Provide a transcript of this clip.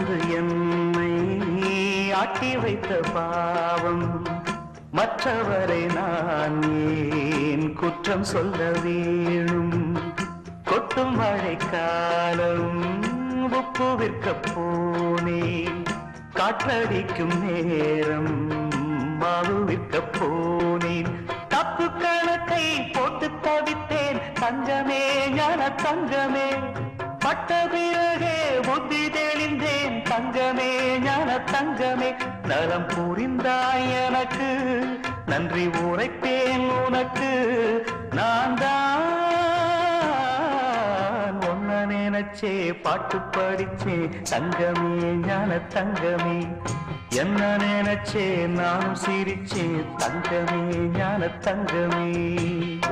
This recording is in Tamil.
வந்து என்னை ஆட்டி வைத்த பாவம் மற்றவரை நான் ஏன் குற்றம் சொல்ல வேணும் கொட்டும் மழைக்காலம் உப்பு விற்க போனேன் காற்றடிக்கும் நேரம் மாவு விற்க போனேன் தப்பு கணக்கை போட்டு தவித்தேன் தங்கமே ஞான தங்கமே பட்ட பிறகே புத்தி தெளிந்தேன் தங்கமே ஞான தங்கமே நலம் புரிந்தாய் எனக்கு நன்றி உரைப்பேன் உனக்கு நான் தான் ஒன்ன நினைச்சே பாட்டு படிச்சே தங்கமே ஞான தங்கமே என்ன நினைச்சே நானும் சிரிச்சே தங்கமே ஞான தங்கமே